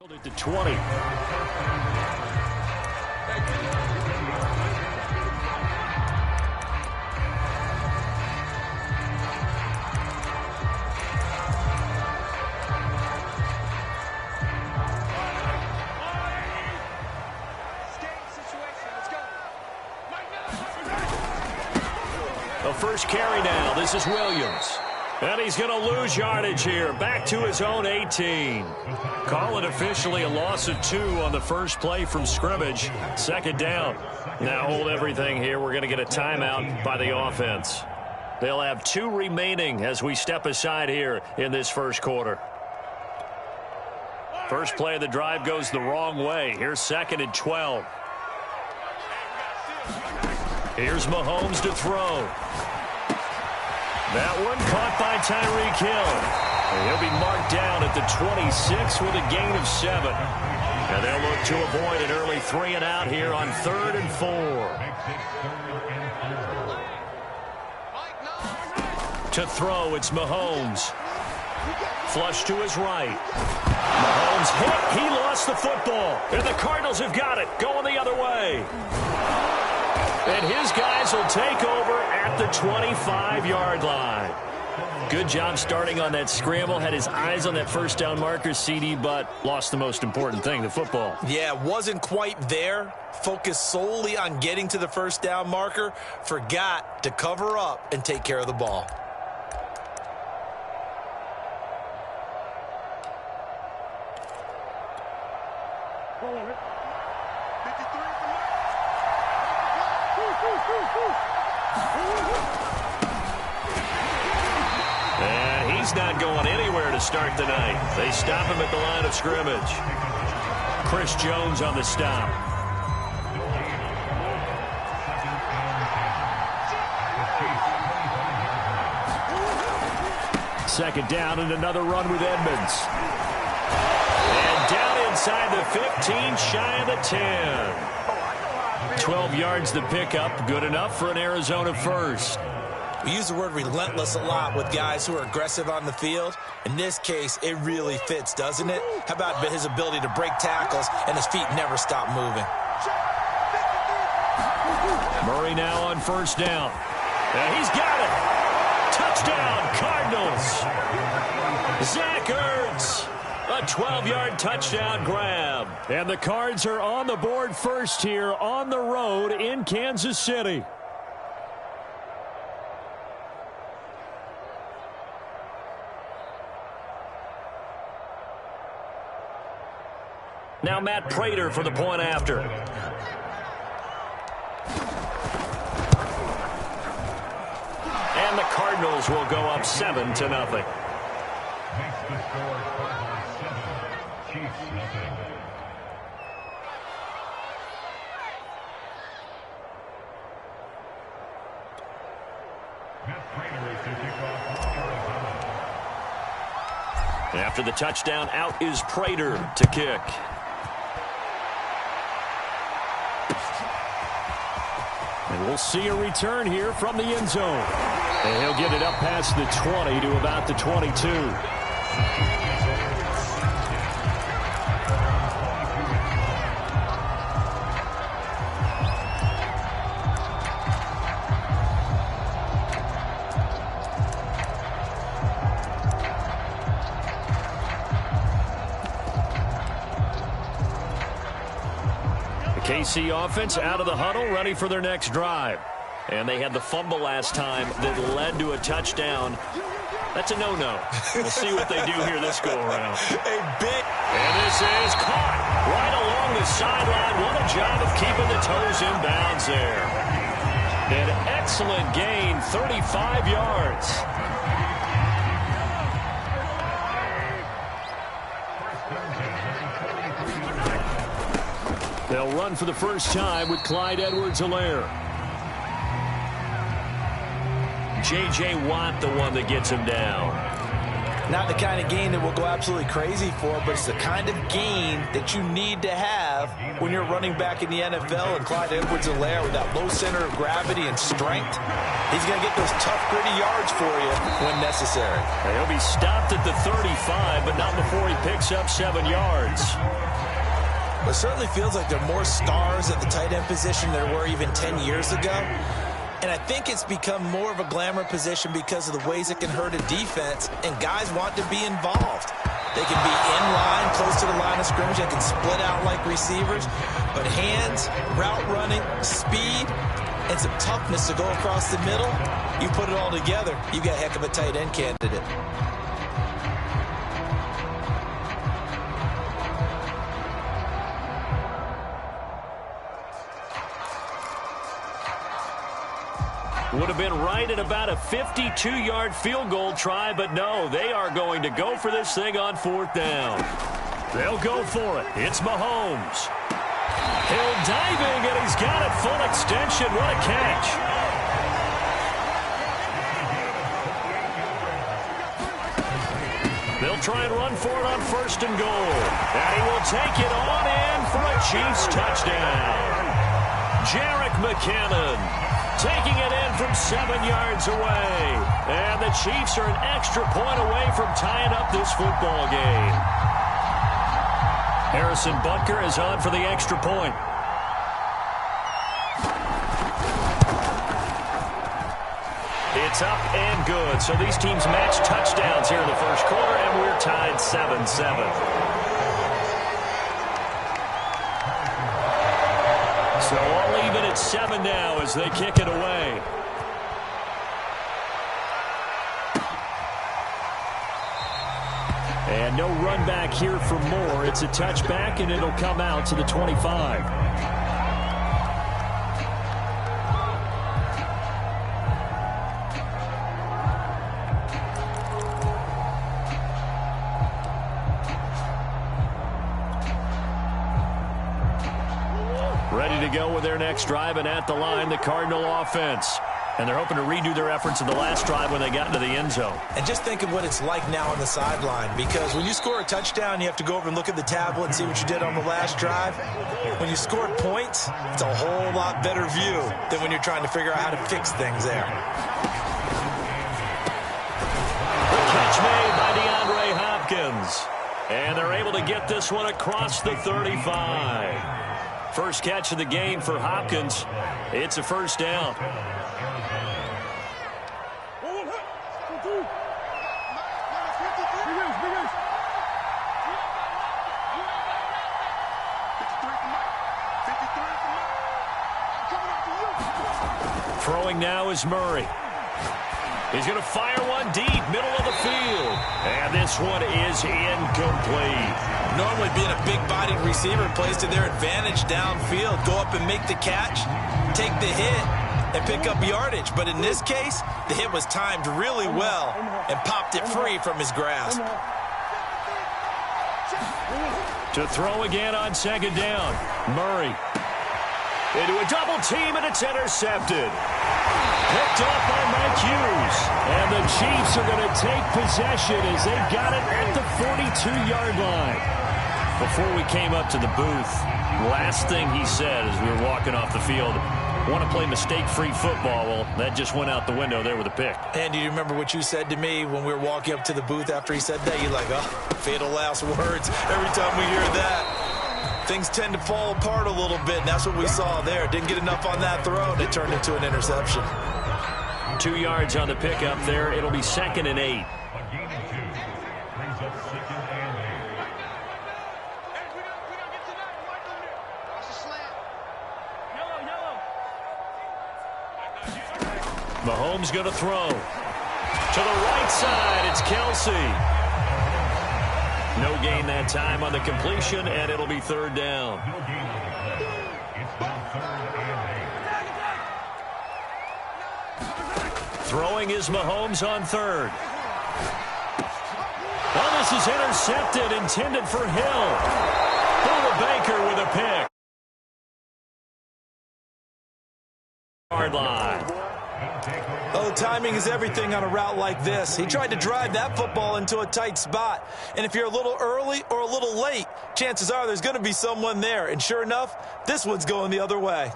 To 20. The first carry now. This is Williams. And he's going to lose yardage here. Back to his own 18. Call it officially a loss of 2 on the first play from scrimmage. Second down. Now hold everything here. We're going to get a timeout by the offense. They'll have 2 remaining as we step aside here in this first quarter. First play of the drive goes the wrong way. Here's 2nd and 12. Here's Mahomes to throw. That one caught by Tyreek Hill. And he'll be marked down at the 26 with a gain of 7. And they'll look to avoid an early 3 and out here on 3rd and 4. To throw, it's Mahomes. Flush to his right. Mahomes hit. He lost the football. And the Cardinals have got it. Going the other way. And his guys will take over at the 25-yard line. Good job starting on that scramble. Had his eyes on that first down marker, CD, but lost the most important thing, the football. Yeah, wasn't quite there. Focused solely on getting to the first down marker. Forgot to cover up and take care of the ball. And he's not going anywhere to start the night. They stop him at the line of scrimmage. Chris Jones on the stop. Second down and another run with Edmonds. And down inside the 15, shy of the 10. 12 yards the pickup, good enough for an Arizona first. We use the word relentless a lot with guys who are aggressive on the field. In this case, it really fits, doesn't it? How about his ability to break tackles and his feet never stop moving? Murray now on first down. And he's got it. Touchdown, Cardinals. Zach Ertz. A 12-yard touchdown grab. And the Cards are on the board first here on the road in Kansas City. Now Matt Prater for the point after. And the Cardinals will go up 7-0. After the touchdown, out is Prater to kick. And we'll see a return here from the end zone. And he'll get it up past the 20 to about the 22. KC offense out of the huddle, ready for their next drive. And they had the fumble last time that led to a touchdown. That's a no-no. We'll see what they do here this go-around. And this is caught right along the sideline. What a job of keeping the toes in bounds there. An excellent gain, 35 yards. They'll run for the first time with Clyde Edwards-Helaire. J.J. Watt, the one that gets him down. Not the kind of game that we'll go absolutely crazy for, but it's the kind of game that you need to have when you're running back in the NFL. And Clyde Edwards-Helaire, with that low center of gravity and strength, he's going to get those tough, gritty yards for you when necessary. He'll be stopped at the 35, but not before he picks up 7 yards. It certainly feels like there are more stars at the tight end position than there were even 10 years ago. And I think it's become more of a glamour position because of the ways it can hurt a defense, and guys want to be involved. They can be in line, close to the line of scrimmage. They can split out like receivers. But hands, route running, speed, and some toughness to go across the middle, you put it all together, you got a heck of a tight end candidate. Would have been right at about a 52-yard field goal try, but no, they are going to go for this thing on 4th down. They'll go for it. It's Mahomes. Hill diving, and he's got it full extension. What a catch. They'll try and run for it on 1st and goal. And he will take it on in for a Chiefs touchdown. Jerick McKinnon taking it in from 7 yards away. And the Chiefs are an extra point away from tying up this football game. Harrison Butker is on for the extra point. It's up and good. So these teams match touchdowns here in the first quarter, and we're tied 7-7. So all even at 7 now as they kick it away. And no run back here for Moore. It's a touchback, and it'll come out to the 25. Ready to go with their next drive, and at the line, the Cardinal offense. And they're hoping to redo their efforts in the last drive when they got into the end zone. And just think of what it's like now on the sideline, because when you score a touchdown, you have to go over and look at the tablet and see what you did on the last drive. When you scored points, it's a whole lot better view than when you're trying to figure out how to fix things there. The catch made by DeAndre Hopkins. And they're able to get this one across the 35. First catch of the game for Hopkins. It's a first down. Throwing now is Murray. He's going to fire one deep, middle of the field. And this one is incomplete. Normally being a big-bodied receiver plays to their advantage downfield. Go up and make the catch, take the hit, and pick up yardage. But in this case, the hit was timed really well and popped it free from his grasp. To throw again on 2nd down. Murray. Into a double team, and it's intercepted. Picked off by Mike Hughes. And the Chiefs are going to take possession as they've got it at the 42-yard line. Before we came up to the booth, last thing he said as we were walking off the field, want to play mistake-free football. Well, that just went out the window there with a pick. And do you remember what you said to me when we were walking up to the booth after he said that? You're like, oh, fatal last words. Every time we hear that, things tend to fall apart a little bit, and that's what we saw there. Didn't get enough on that throw, and it turned into an interception. 2 yards on the pickup there. It'll be 2nd and 8. Mahomes going to throw. To the right side, it's Kelsey. No gain that time on the completion, and it'll be 3rd down. Throwing is Mahomes on 3rd. Well, this is intercepted, intended for Hill. Buda Baker with a pick. Yard line. Oh, timing is everything on a route like this. He tried to drive that football into a tight spot. And if you're a little early or a little late, chances are there's going to be someone there. And sure enough, this one's going the other way.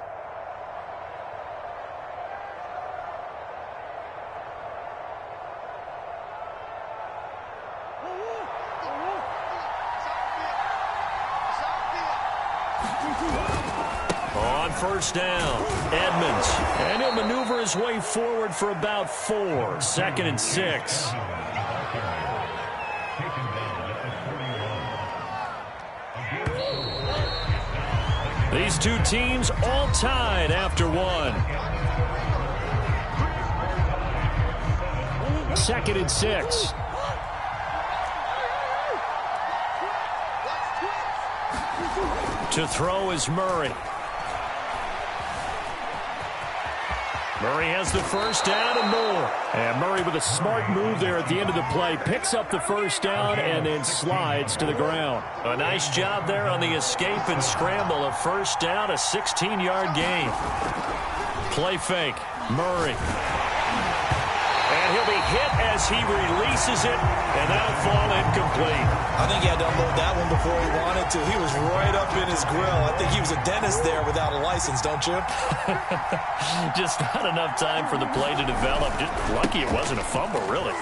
On first down, Edmonds. And he'll maneuver his way forward for about 4. 2nd and 6. These two teams all tied after 1. 2nd and 6. To throw is Murray. Murray has the first down and more. And Murray with a smart move there at the end of the play. Picks up the first down and then slides to the ground. A nice job there on the escape and scramble. A first down, a 16-yard gain. Play fake. Murray. And he'll be hit as he releases it, and that'll fall incomplete. I think he had to unload that one before he wanted to. He was right up in his grill. I think he was a dentist there without a license, don't you? Just not enough time for the play to develop. Just lucky it wasn't a fumble, really.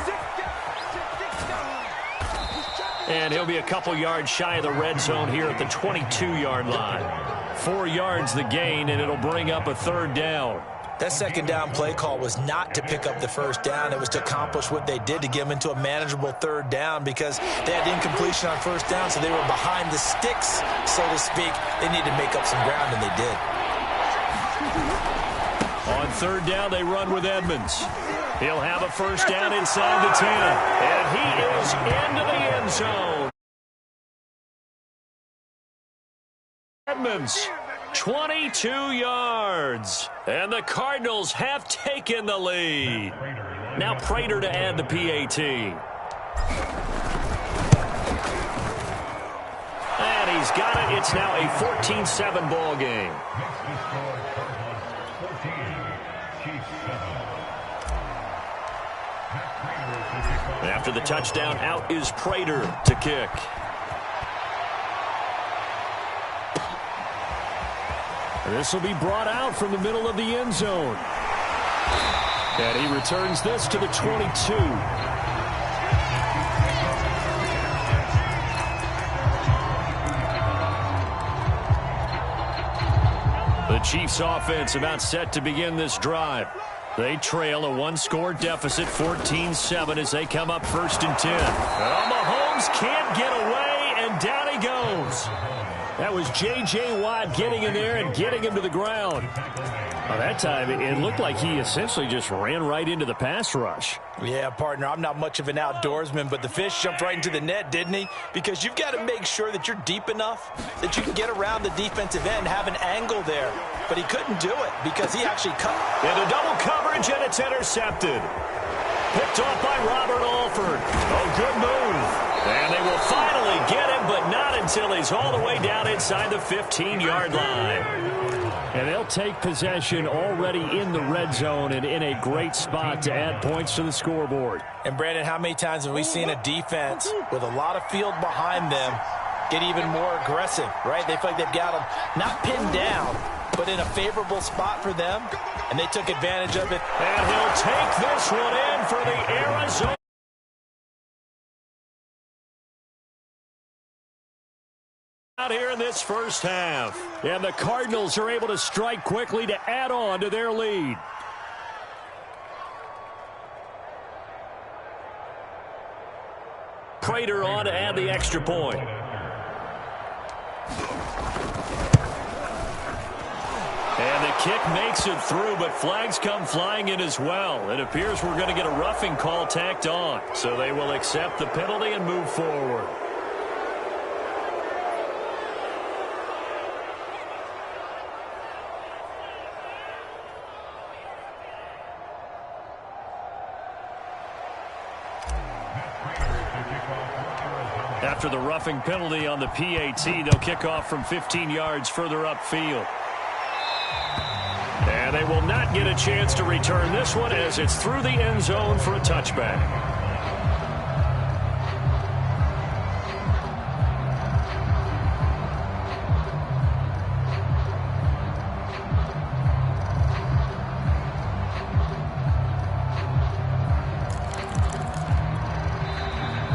And he'll be a couple yards shy of the red zone here at the 22-yard line. 4 yards the gain, and it'll bring up a 3rd down. That second down play call was not to pick up the first down. It was to accomplish what they did, to get them into a manageable 3rd down, because they had incompletion on first down, so they were behind the sticks, so to speak. They needed to make up some ground, and they did. On 3rd down, they run with Edmonds. He'll have a first down inside the 10, and he is into the end zone. Edmonds. 22 yards. And the Cardinals have taken the lead. Now Prater to add the PAT. And he's got it. It's now a 14-7 ball game. After the touchdown, out is Prater to kick. This will be brought out from the middle of the end zone. And he returns this to the 22. The Chiefs offense about set to begin this drive. They trail a 1-score deficit, 14-7, as they come up 1st and 10. Well, Mahomes can't get away, and down he goes. That was J.J. Watt getting in there and getting him to the ground. Well, that time, it looked like he essentially just ran right into the pass rush. Yeah, partner, I'm not much of an outdoorsman, but the fish jumped right into the net, didn't he? Because you've got to make sure that you're deep enough that you can get around the defensive end, have an angle there. But he couldn't do it because he actually cut. Into double coverage, and it's intercepted. Picked off by Robert Alford. Oh, good move. And they will finally get him, but not until he's all the way down inside the 15-yard line. And they'll take possession already in the red zone and in a great spot to add points to the scoreboard. And, Brandon, how many times have we seen a defense with a lot of field behind them get even more aggressive, right? They feel like they've got them not pinned down, but in a favorable spot for them, and they took advantage of it. And he'll take this one in for the Arizona. Out here in this first half. And the Cardinals are able to strike quickly to add on to their lead. Prater on to add the extra point. And the kick makes it through, but flags come flying in as well. It appears we're going to get a roughing call tacked on. So they will accept the penalty and move forward. After the roughing penalty on the PAT, they'll kick off from 15 yards further upfield. And And they will not get a chance to return this one as it's through the end zone for a touchback.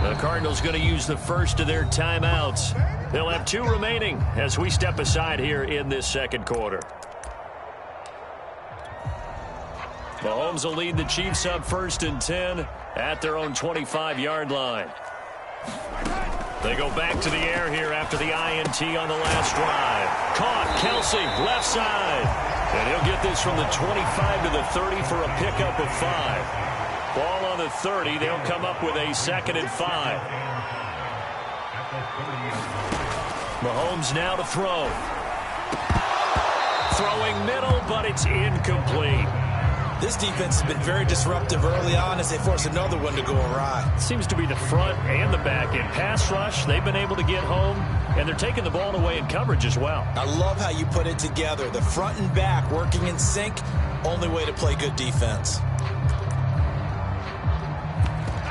The Cardinals going to use the first of their timeouts. They'll have 2 remaining as we step aside here in this second quarter. Mahomes will lead the Chiefs up 1st and 10 at their own 25-yard line. They go back to the air here after the INT on the last drive. Caught, Kelsey, left side. And he'll get this from the 25 to the 30 for a pickup of 5. Ball on the 30. They'll come up with a 2nd and 5. Mahomes now to throw. Throwing middle, but it's incomplete. This defense has been very disruptive early on as they force another one to go awry. Seems to be the front and the back end. Pass rush, they've been able to get home, and they're taking the ball away in coverage as well. I love how you put it together. The front and back working in sync, only way to play good defense.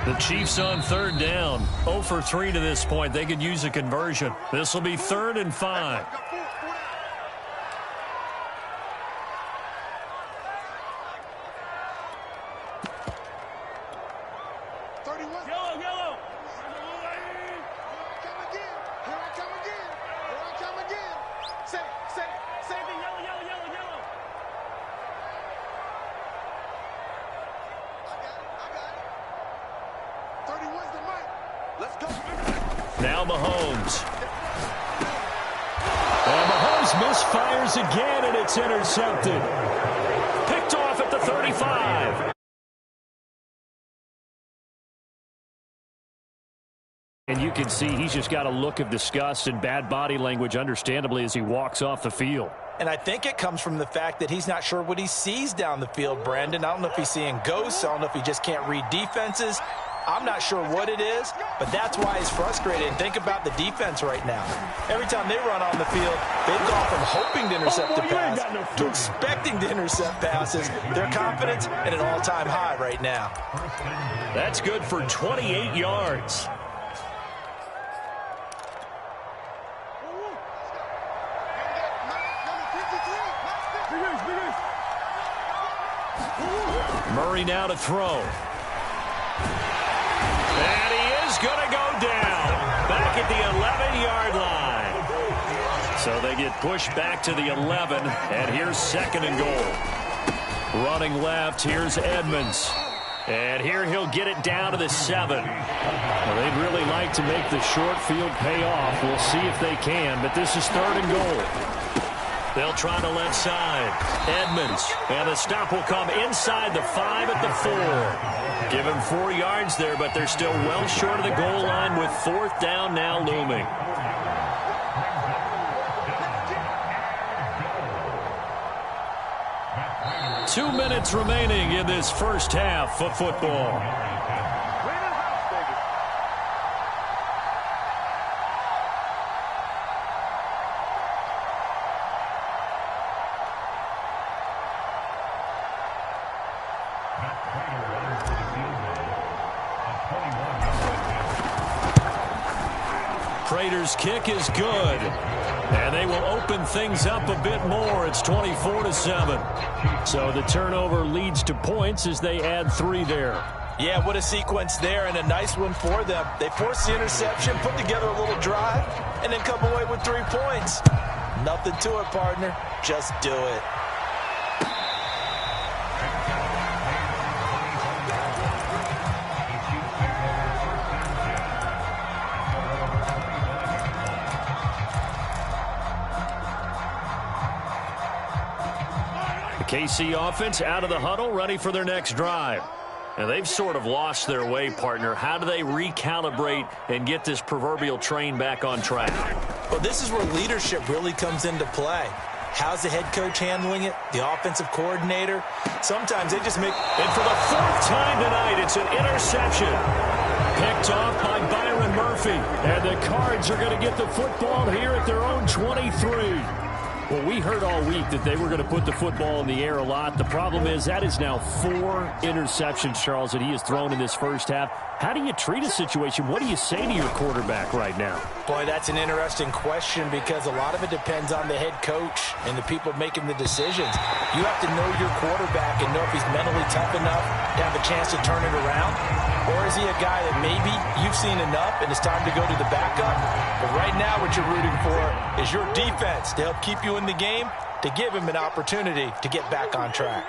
The Chiefs on 3rd down. 0 for 3 to this point. They could use a conversion. This will be 3rd and 5. Now Mahomes. And Mahomes misfires again, and it's intercepted. Picked off at the 35. And you can see he's just got a look of disgust and bad body language, understandably, as he walks off the field. And I think it comes from the fact that he's not sure what he sees down the field, Brandon. I don't know if he's seeing ghosts. I don't know if he just can't read defenses. I'm not sure what it is, but that's why he's frustrated. And think about the defense right now. Every time they run on the field, they've gone from hoping to intercept a pass to expecting to intercept passes. Their confidence at an all-time high right now. That's good for 28 yards. Murray now to throw. And he is going to go down. Back at the 11-yard line. So they get pushed back to the 11. And here's 2nd and goal. Running left, here's Edmonds. And here he'll get it down to the 7. Well, they'd really like to make the short field pay off. We'll see if they can, but this is 3rd and goal. They'll try the left side. Edmonds. And the stop will come inside the 5 at the 4. Give him 4 yards there, but they're still well short of the goal line with 4th down now looming. Two minutes remaining in this first half of football. Prater's kick is good. And they will open things up a bit more. It's 24-7. So the turnover leads to points as they add 3 there. Yeah, what a sequence there, and a nice one for them. They force the interception, put together a little drive, and then come away with 3 points. Nothing to it, partner. Just do it. KC offense out of the huddle, ready for their next drive. And they've sort of lost their way, partner. How do they recalibrate and get this proverbial train back on track? Well, this is where leadership really comes into play. How's the head coach handling it? The offensive coordinator? Sometimes they just make... And for the 4th time tonight, it's an interception. Picked off by Byron Murphy. And the Cards are going to get the football here at their own 23. Well, we heard all week that they were going to put the football in the air a lot. The problem is that is now 4 interceptions, Charles, that he has thrown in this first half. How do you treat a situation? What do you say to your quarterback right now? Boy, that's an interesting question because a lot of it depends on the head coach and the people making the decisions. You have to know your quarterback and know if he's mentally tough enough to have a chance to turn it around. Or is he a guy that maybe you've seen enough and it's time to go to the backup? But right now what you're rooting for is your defense to help keep you in the game, to give him an opportunity to get back on track.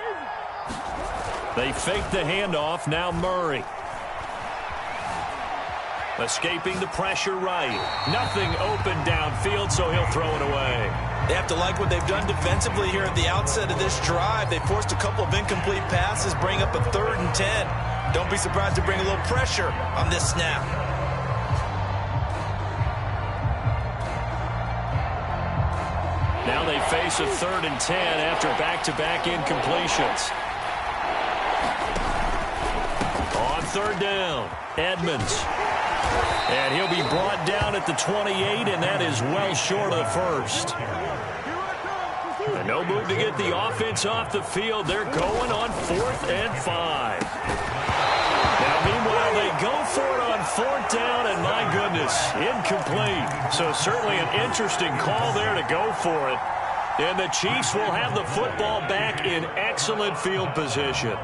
They fake the handoff. Now Murray. Escaping the pressure right. Nothing open downfield, so he'll throw it away. They have to like what they've done defensively here at the outset of this drive. They forced a couple of incomplete passes, bring up a 3rd and 10. Don't be surprised to bring a little pressure on this snap. Now they face a 3rd and 10 after back-to-back incompletions. On 3rd down, Edmonds. And he'll be brought down at the 28, and that is well short of the first. And no move to get the offense off the field. They're going on 4th and 5. Now, meanwhile, they go for it on 4th down, and my goodness, incomplete. So certainly an interesting call there to go for it. And the Chiefs will have the football back in excellent field position.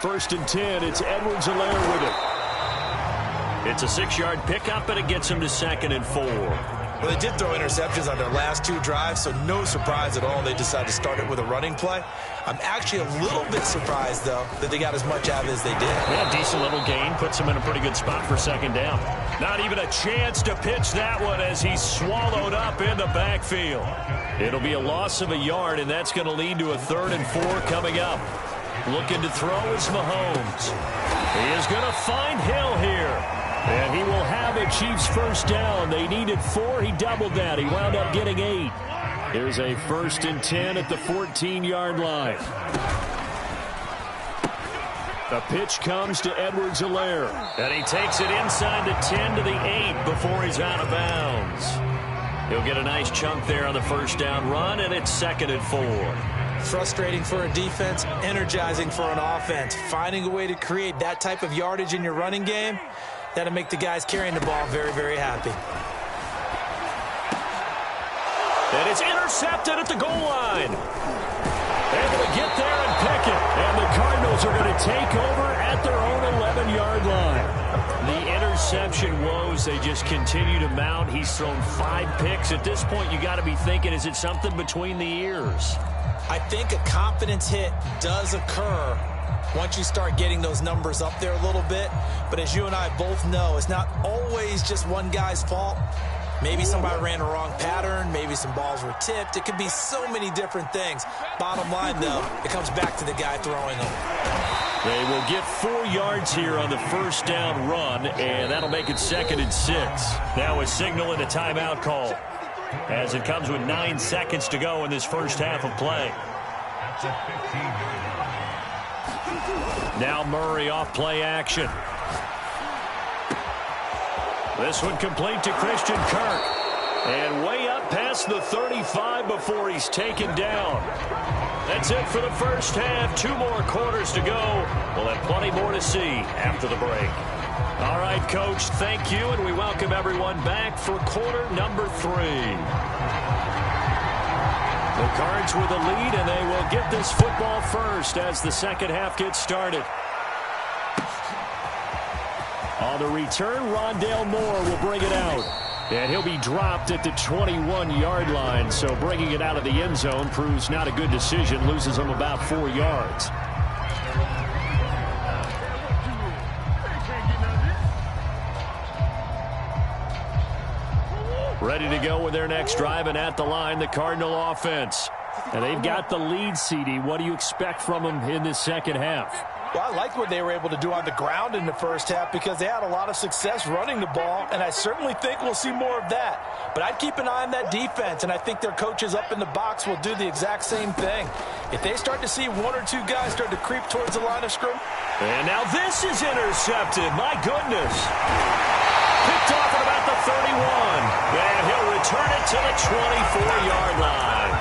1st and 10, it's Edwards-Helaire with it. It's a 6-yard pickup, and it gets him to 2nd and 4. Well, they did throw interceptions on their last 2 drives, so no surprise at all they decided to start it with a running play. I'm actually a little bit surprised, though, that they got as much out of it as they did. Yeah, decent little gain. Puts him in a pretty good spot for 2nd down. Not even a chance to pitch that one as he's swallowed up in the backfield. It'll be a loss of a yard, and that's going to lead to a 3rd and 4 coming up. Looking to throw is Mahomes. He is going to find Hill here. And he will have a Chiefs 1st down. They needed 4. He doubled that. He wound up getting 8. Here's a 1st and 10 at the 14-yard line. The pitch comes to Edwards-Helaire. And he takes it inside the 10 to the 8 before he's out of bounds. He'll get a nice chunk there on the 1st down run, and it's 2nd and 4. Frustrating for a defense, energizing for an offense. Finding a way to create that type of yardage in your running game, that'll make the guys carrying the ball very, very happy. And it's intercepted at the goal line. Able to get there and pick it. And the Cardinals are going to take over at their own 11-yard line. The interception woes, they just continue to mount. He's thrown 5 picks. At this point, you got to be thinking, is it something between the ears? I think a confidence hit does occur once you start getting those numbers up there a little bit. But as you and I both know, it's not always just one guy's fault. Maybe somebody ran a wrong pattern. Maybe some balls were tipped. It could be so many different things. Bottom line, though, it comes back to the guy throwing them. They will get 4 yards here on the 1st down run, and that'll make it 2nd and 6. Now a signal and a timeout call, as it comes with 9 seconds to go in this first half of play. Now Murray off play action. This one complete to Christian Kirk. And way up past the 35 before he's taken down. That's it for the first half. 2 more quarters to go. We'll have plenty more to see after the break. All right, Coach, thank you, and we welcome everyone back for quarter number 3. The Cards with a lead, and they will get this football first as the second half gets started. On the return, Rondale Moore will bring it out. And he'll be dropped at the 21-yard line, so bringing it out of the end zone proves not a good decision. Loses him about 4 yards. Ready to go with their next drive, and at the line, the Cardinal offense. And they've got the lead, CD. What do you expect from them in this second half? Well, I like what they were able to do on the ground in the first half because they had a lot of success running the ball, and I certainly think we'll see more of that. But I'd keep an eye on that defense, and I think their coaches up in the box will do the exact same thing. If they start to see 1 or 2 guys start to creep towards the line of scrimmage. And now this is intercepted. My goodness. Picked picked off at about the 31. And he'll return it to the 24-yard line.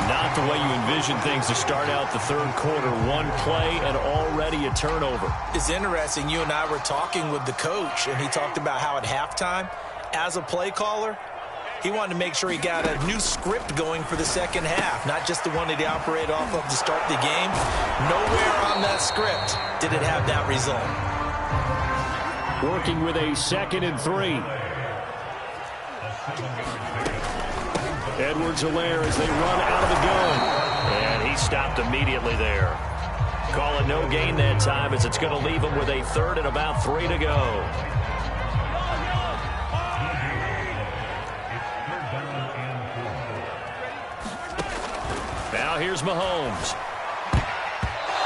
Not the way you envision things to start out the third quarter. One play and already a turnover. It's interesting. You and I were talking with the coach, and he talked about how at halftime, as a play caller, he wanted to make sure he got a new script going for the second half, not just the one that he operated off of to start the game. Nowhere on that script did it have that result. Working with a 2nd and 3. Edwards-Helaire as they run out of the gun. And he stopped immediately there. Call it no gain that time as it's going to leave him with a 3rd and about 3 to go. Now here's Mahomes.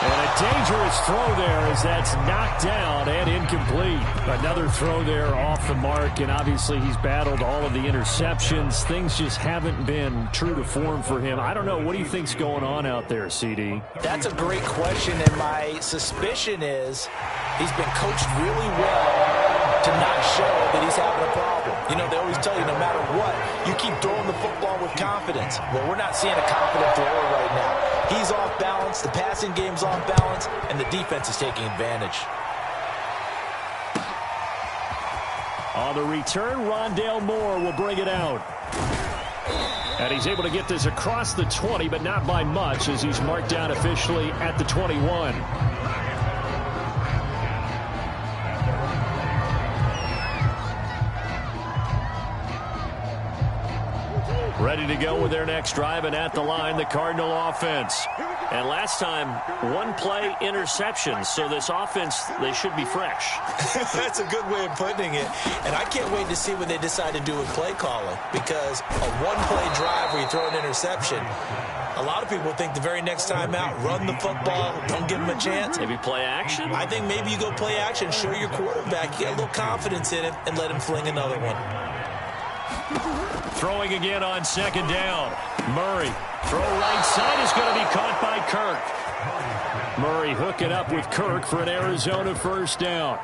And a dangerous throw there as that's knocked down and incomplete. Another throw there off the mark, and obviously he's battled all of the interceptions. Things just haven't been true to form for him. I don't know. What do you think's going on out there, CD? That's a great question, and my suspicion is he's been coached really well to not show that he's having a problem. You know, they always tell you no matter what, you keep throwing the football with confidence. Well, we're not seeing a confident thrower right now. He's off balance, the passing game's off balance, and the defense is taking advantage. On the return, Rondale Moore will bring it out. And he's able to get this across the 20, but not by much as he's marked down officially at the 21. Ready to go with their next drive, and at the line, the Cardinal offense. And last time, one play interception, so this offense, they should be fresh. That's a good way of putting it. And I can't wait to see what they decide to do with play calling, because a one-play drive where you throw an interception, a lot of people think the very next time out, run the football, don't give them a chance. Maybe play action? I think maybe you go play action, show your quarterback, you get a little confidence in him, and let him fling another one. Throwing again on 2nd down. Murray. Throw right side is going to be caught by Kirk. Murray hooking up with Kirk for an Arizona 1st down.